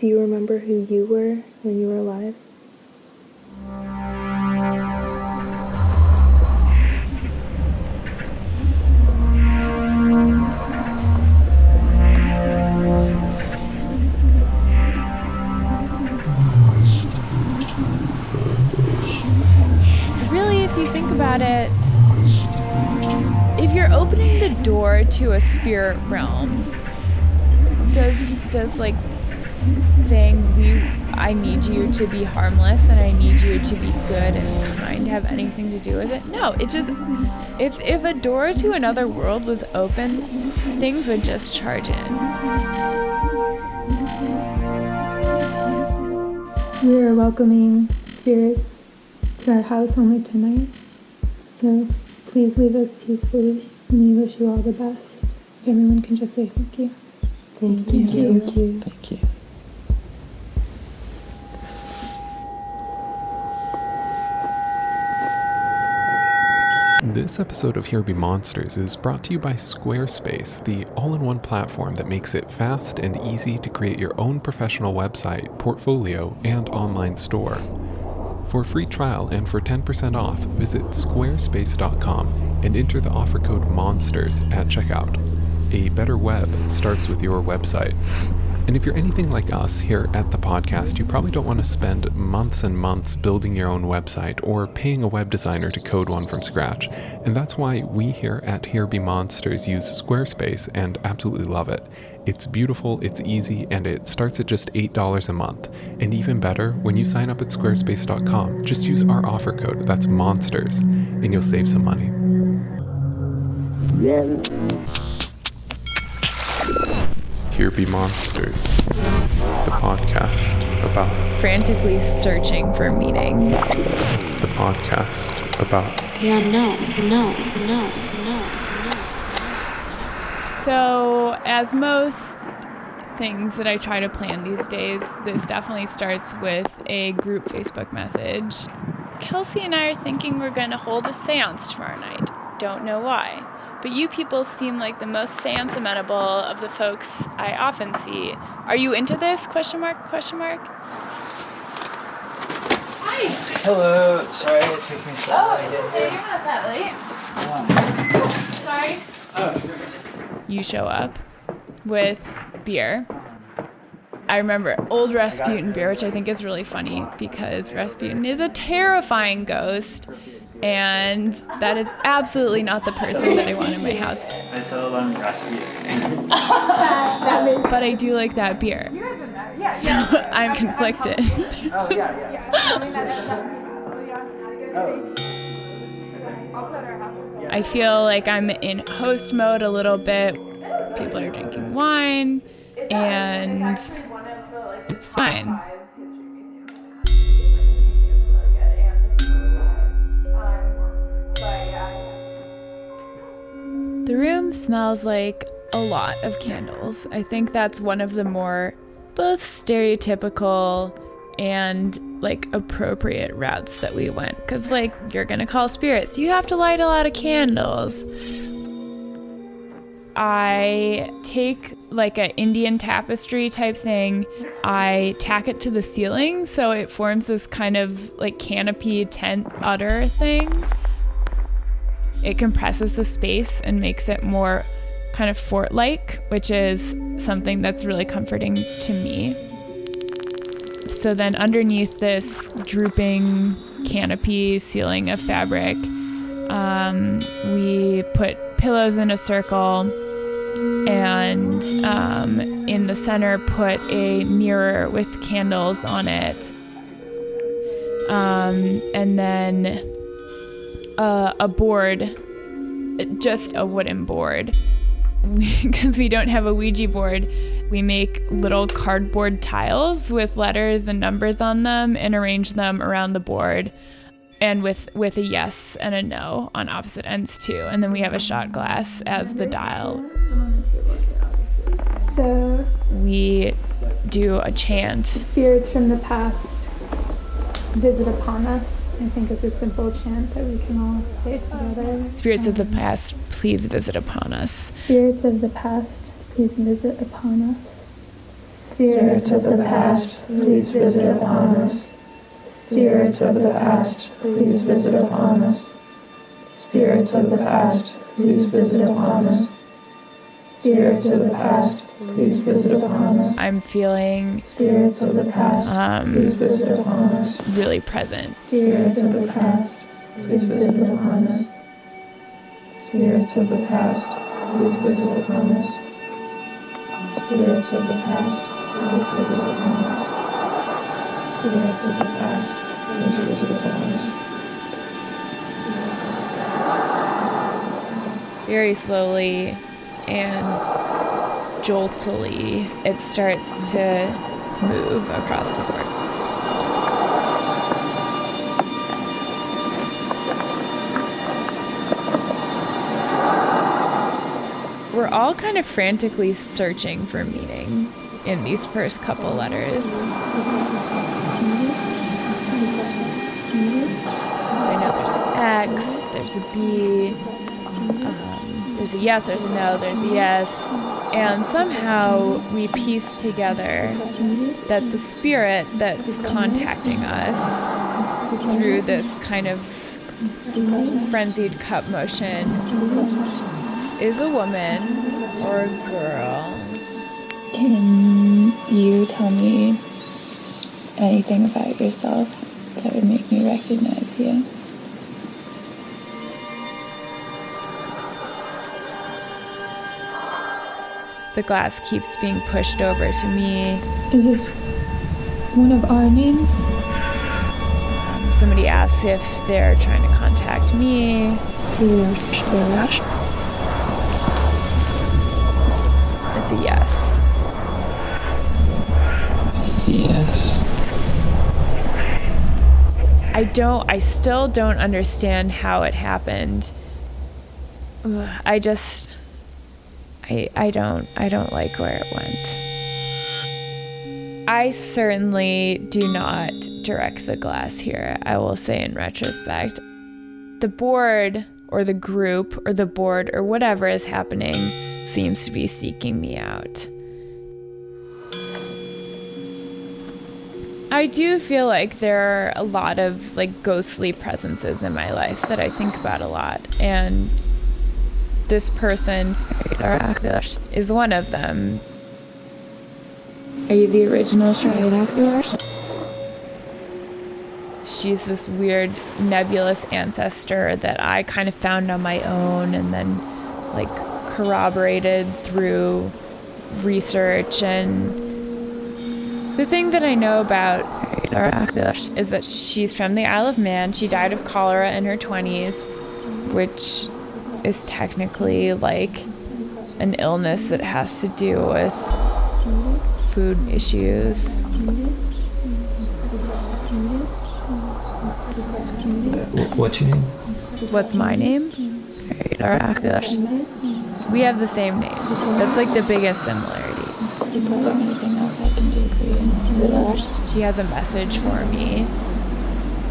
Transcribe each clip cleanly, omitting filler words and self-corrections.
Do you remember who you were when you were alive? Really, if you think about it, if you're opening the door to a spirit realm, does like saying I need you to be harmless and I need you to be good and kind have anything to do with it? No, it just, if a door to another world was open, things would just charge in. We are welcoming spirits to our house only tonight, so please leave us peacefully, and we wish you all the best. If everyone can just say thank you. Thank you. Thank you. Thank you. This episode of Here Be Monsters is brought to you by Squarespace, the all-in-one platform that makes it fast and easy to create your own professional website, portfolio, and online store. For a free trial and for 10% off, visit squarespace.com and enter the offer code MONSTERS at checkout. A better web starts with your website. And if you're anything like us here at the podcast, you probably don't want to spend months and months building your own website or paying a web designer to code one from scratch. And that's why we here at Here Be Monsters use Squarespace and absolutely love it. It's beautiful, it's easy, and it starts at just $8 a month. And even better, when you sign up at squarespace.com, just use our offer code, that's MONSTERS, and you'll save some money. Here Be Monsters, the podcast about Frantically searching for meaning. the podcast about the unknown. No. So, as most things that I try to plan these days, this definitely starts with a group Facebook message. Kelsey and I are thinking we're going to hold a seance tomorrow night. Don't know why. But you people seem like the most seance amenable of the folks I often see. Are you into this? Question mark? Hi. Hello. Sorry it took me so long to get Okay, here. you're not that late. Sorry. Oh, sure. You show up with beer. I remember old Rasputin beer, which I think is really funny because Rasputin is a terrifying ghost, and that is absolutely not the person that I want in my house. I settled on Rasputin. But I do like that beer. So I'm conflicted. Oh, yeah. Oh. I feel like I'm in host mode a little bit. People are drinking wine, and it's fine. The room smells like a lot of candles. I think that's one of the more both stereotypical and like appropriate routes that we went, because like you're gonna call spirits, you have to light a lot of candles. I take like an Indian tapestry type thing, I tack it to the ceiling so it forms this kind of like canopy tent udder thing. It compresses the space and makes it more kind of fort-like, which is something that's really comforting to me. So then underneath this drooping canopy ceiling of fabric, we put pillows in a circle, and in the center put a mirror with candles on it, and then a board, just a wooden board. Because we don't have a Ouija board, we make little cardboard tiles with letters and numbers on them and arrange them around the board, and with a yes and a no on opposite ends too. And then we have a shot glass as the dial. So We do a chant. spirits from the past visit upon us, I think, is a simple chant that we can all say together. Spirits of the past, please visit upon us. Spirits of the past, please visit upon us. Spirits of the past, please visit upon us. Spirits of the past, please visit upon us. Spirits of the past, please visit upon us. Spirits of the past, please visit upon us. I'm feeling Spirits of the past, please visit upon us. really present. Spirits of the past, please visit upon us. Spirits of the past, please visit upon us. Spirits of the past, please visit upon us. Spirits of the past, please visit upon us. Very slowly and joltily, it starts to move across the board. We're all kind of frantically searching for meaning in these first couple letters. I know there's an X, there's a B, there's a yes, there's a no, there's a yes. And somehow we piece together that the spirit that's contacting us through this kind of frenzied cup motion is a woman or a girl. Can you tell me anything about yourself that would make me recognize you? The glass keeps being pushed over to me. Is this one of our names? Somebody asks if they're trying to contact me. It's a yes. Yes. I still don't understand how it happened. I don't like where it went. I certainly do not direct the glass here, I will say in retrospect. The board or the group or the board or whatever is happening seems to be seeking me out. I do feel like there are a lot of like ghostly presences in my life that I think about a lot, and this person is one of them. Are you the original Shredder? She's this weird nebulous ancestor that I kind of found on my own and then like corroborated through research. And the thing that I know about is that she's from the Isle of Man. She died of cholera in her 20s, which is technically like an illness that has to do with food issues. What's your name? What's my name? We have the same name. That's like the biggest similarity. Anything else I can do for you? She has a message for me,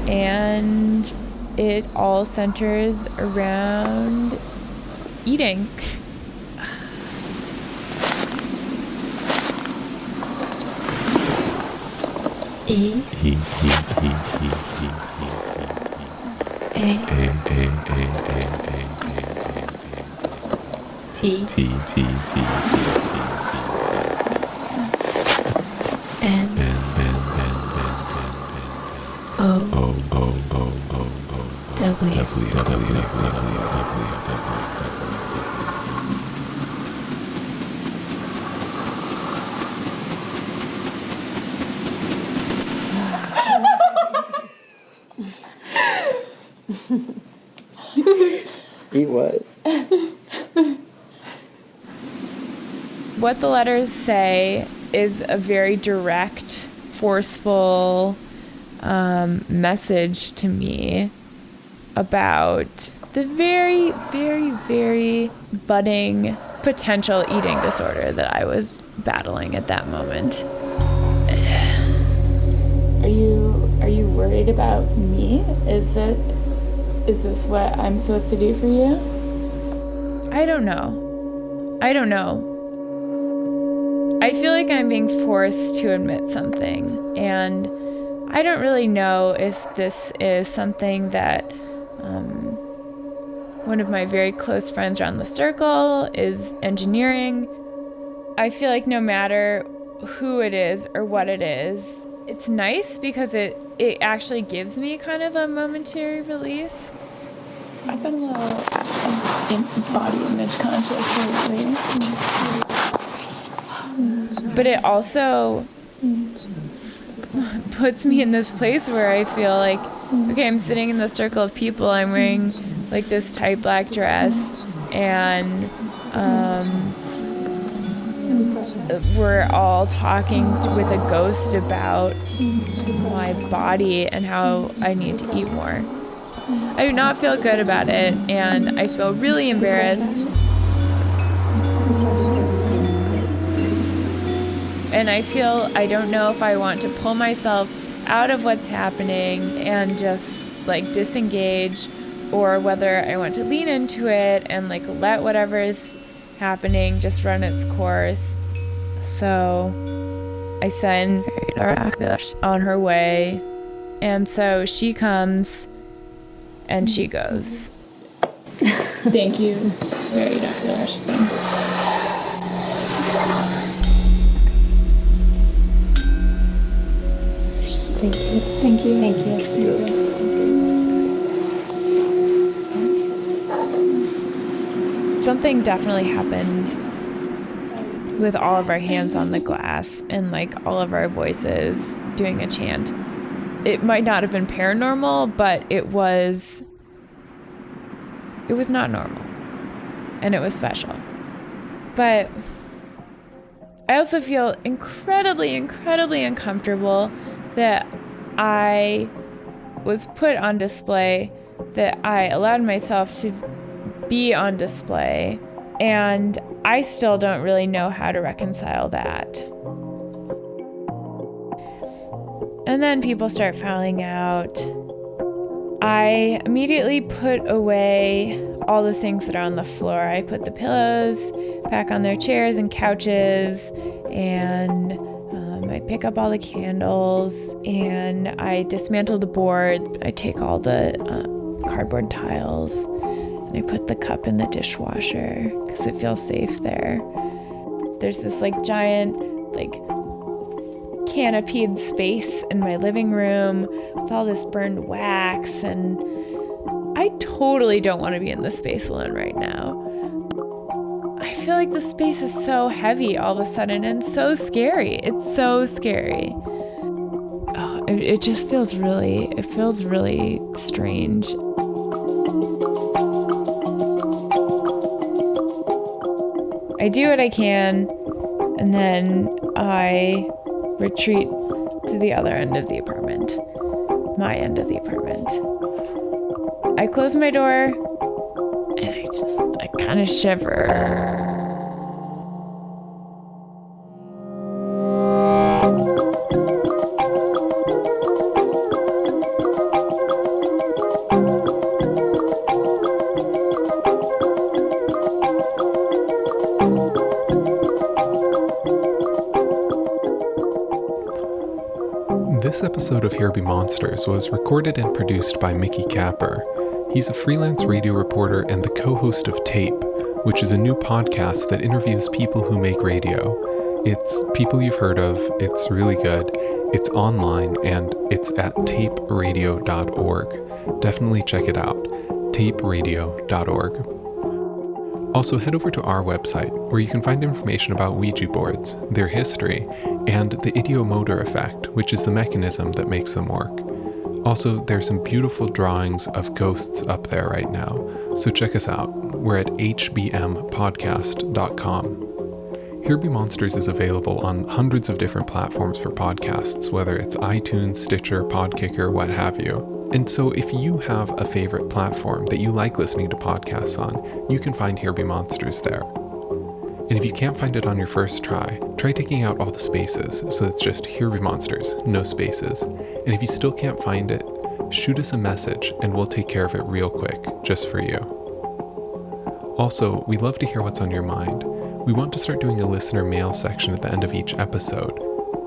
and it all centers around eating. E. A. T. N. O. W. Eat what? What the letters say is a very direct, forceful message to me about the very, very, very budding potential eating disorder that I was battling at that moment. Are you worried about me? Is this what I'm supposed to do for you? I don't know. I feel like I'm being forced to admit something, and I don't really know if this is something that one of my very close friends around the circle is engineering. I feel like no matter who it is or what it is, it's nice because it actually gives me kind of a momentary release. I've been a little body image conscious lately. But it also puts me in this place where I feel like, okay, I'm sitting in the circle of people, I'm wearing like this tight black dress, and we're all talking with a ghost about my body and how I need to eat more. I do not feel good about it, and I feel really embarrassed. And I feel I don't know if I want to pull myself out of what's happening and just like disengage, or whether I want to lean into it and like let whatever is happening just run its course. So I send her on her way, and so she comes and she goes. Thank you. Very Dr. Ashton. Thank you. Thank you. Thank you. Something definitely happened with all of our hands on the glass and like all of our voices doing a chant. It might not have been paranormal, but it was not normal, and it was special. But I also feel incredibly, incredibly uncomfortable that I was put on display, that I allowed myself to be on display, and I still don't really know how to reconcile that. And then people start filing out. I immediately put away all the things that are on the floor. I put the pillows back on their chairs and couches, and I pick up all the candles, and I dismantle the board. I take all the cardboard tiles, and I put the cup in the dishwasher because it feels safe there. There's this like giant like canopied space in my living room with all this burned wax, and I totally don't want to be in this space alone right now. I feel like the space is so heavy all of a sudden and so scary. It's so scary. Oh, it just feels really strange. I do what I can, and then I retreat to the other end of the apartment, my end of the apartment. I close my door, and I kind of shiver. This episode of Here Be Monsters was recorded and produced by Mickey Capper. He's a freelance radio reporter and the co-host of Tape, which is a new podcast that interviews people who make radio. It's people you've heard of, it's really good, it's online, and it's at taperadio.org. Definitely check it out, taperadio.org. Also, head over to our website, where you can find information about Ouija boards, their history, and the ideomotor effect, which is the mechanism that makes them work. Also, there's some beautiful drawings of ghosts up there right now, so check us out. We're at hbmpodcast.com. Here Be Monsters is available on hundreds of different platforms for podcasts, whether it's iTunes, Stitcher, Podkicker, what have you. And so if you have a favorite platform that you like listening to podcasts on, you can find Here Be Monsters there. And if you can't find it on your first try taking out all the spaces, so it's just Here Be Monsters, no spaces. And if you still can't find it, shoot us a message and we'll take care of it real quick, just for you. Also, we love to hear what's on your mind. We want to start doing a listener mail section at the end of each episode.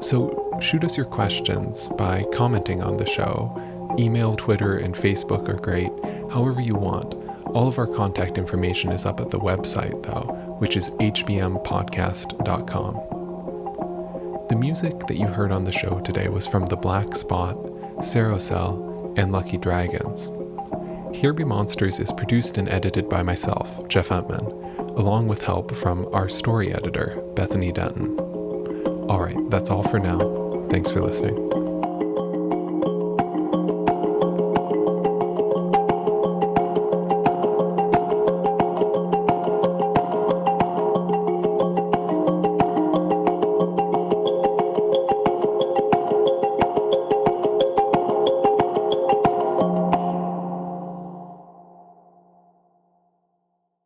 So shoot us your questions by commenting on the show. Email, Twitter, and Facebook are great, however you want. All of our contact information is up at the website, though, which is hbmpodcast.com. The music that you heard on the show today was from The Black Spot, Cerocell, and Lucky Dragons. Here Be Monsters is produced and edited by myself, Jeff Entman, along with help from our story editor, Bethany Denton. All right, that's all for now. Thanks for listening.